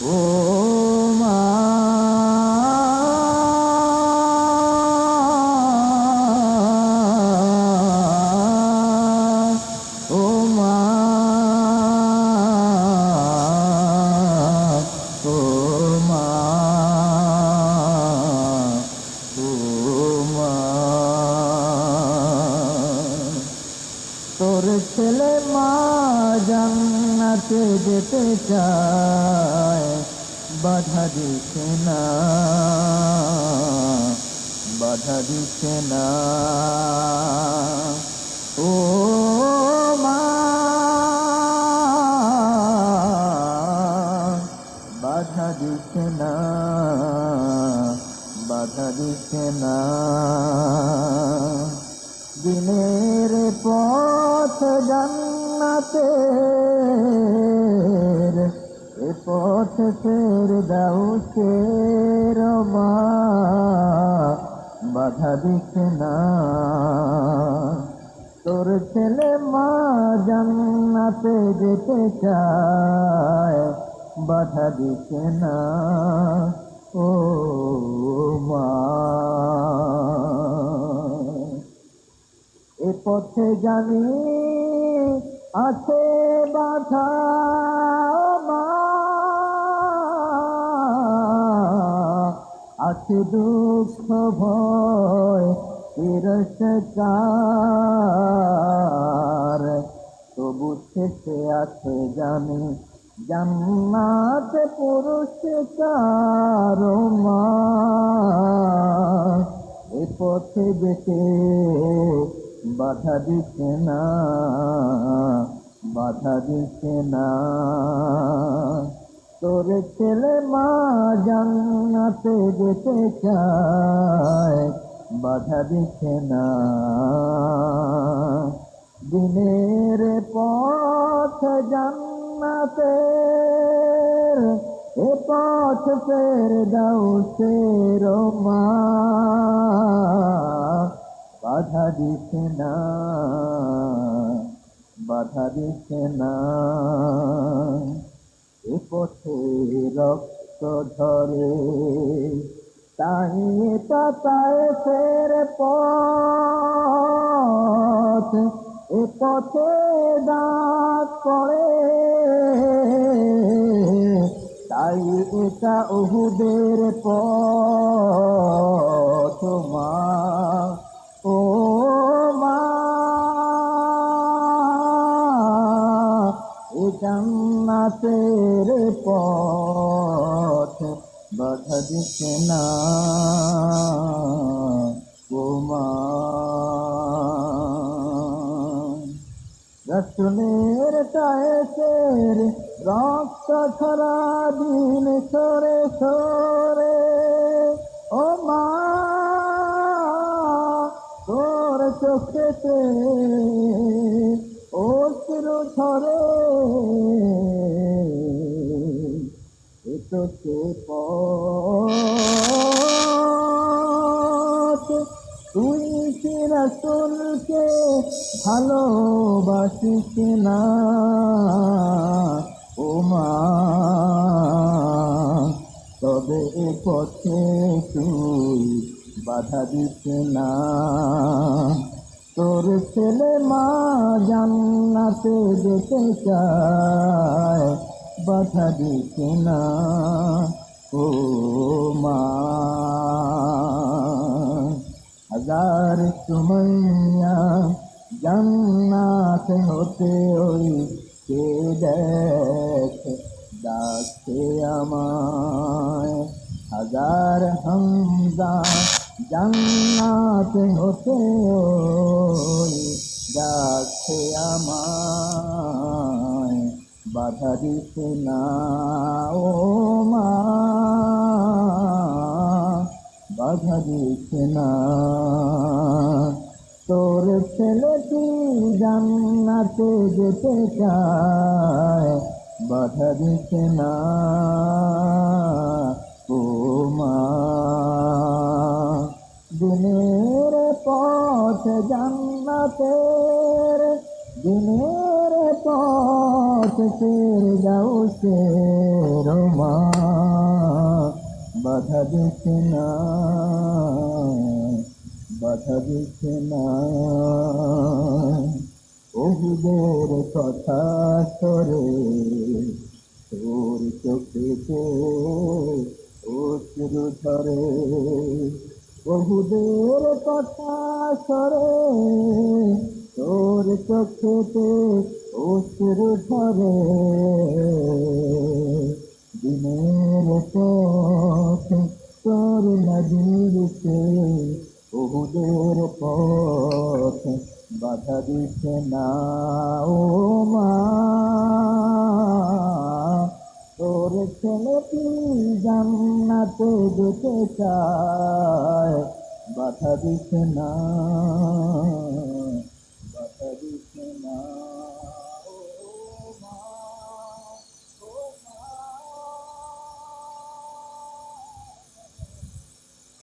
ও মা, ও মা, ও মা, ও মা, তোর ছেলে মা জান্নাতে যেতে চায়, বাধা দিচ্ছে না, বাধা দিচ্ছে না। ও মা, বাধা দিচ্ছে না, বাধা দিচ্ছে না। দিনের পথ জান্নাতের, এ পথ ছেড়ে দাও শের মা, বাধা দিচ্ছে না। তোর ছেলে মা জান্নাতে যেতে চায়, বাধা দিচ্ছে না। ও মা, এ পথে জানি আছে বাধা, মা, আছে দুঃখ ভয় তিরস্কার, তবু শেষে আছে জানি জান্নাত পুরস্কার। মা, এ পথে যেতে বাধা দিচ্ছে না, বাধা দিচ্ছে না। তোর ছেলে মা জান্নাতে যেতে চায়, বাধা দিচ্ছে না। দিনের পথ জান্নাতের, এ পথ ফের দাও শের মা, বাধা দিচ্ছে না, বাধা দিচ্ছে না। এ পথে রক্ত ঝরে, তাই তাতায় ফের পথ, এ পথে দাগ পড়ে, তাই এটা উহুদের পথ। মা, ও মা, এ জান্নাতের পথ বাধা দিচ্ছে না। ও মা, রসুলের কায়েসের রক্ত ছড়া দিন সরে সরে, ও মা, তোর চোখেতে অশ্রু ঝরে, এ তো সে পথ, তুই কি রসুলকে ভালোবাসিস না? ও মা, তবে এ পথে তুই বাধা দিস না। তোর ছেলে মা জান্নাতে যেতে চায়, বাধা দিস না। ও মা, হাজার সুমাইয়া জান্নাত হতে ওই কে দেখ ডাকছে আমায়, হাজার হামজা জান্নাত হতে ওই ডাকছে আমায়, বাধা দিস না। ও মা, বাধা দিস না। তোর ছেলেটি জান্নাতে যেতে চায়, বাধা দিস না। ও মা, দিনের পথ জান্নাতের, দিনের পথ ফির যাও শের মা। বাধা দিচ্ছে না, বাধা দিচ্ছে না। ওহুদের কথা সরে তোর চোখেতে অশ্রু ঝরে, ওহুদের কথা সরে তোর চোখেতে অশ্রু ঝরে। দিনের পথে তোর নদীতে ওহুদের পথ বাধা দিচ্ছে না। ও মা, তোর ছেলেটি জান্নাতে যেতে চায়, বাধা দিচ্ছে না।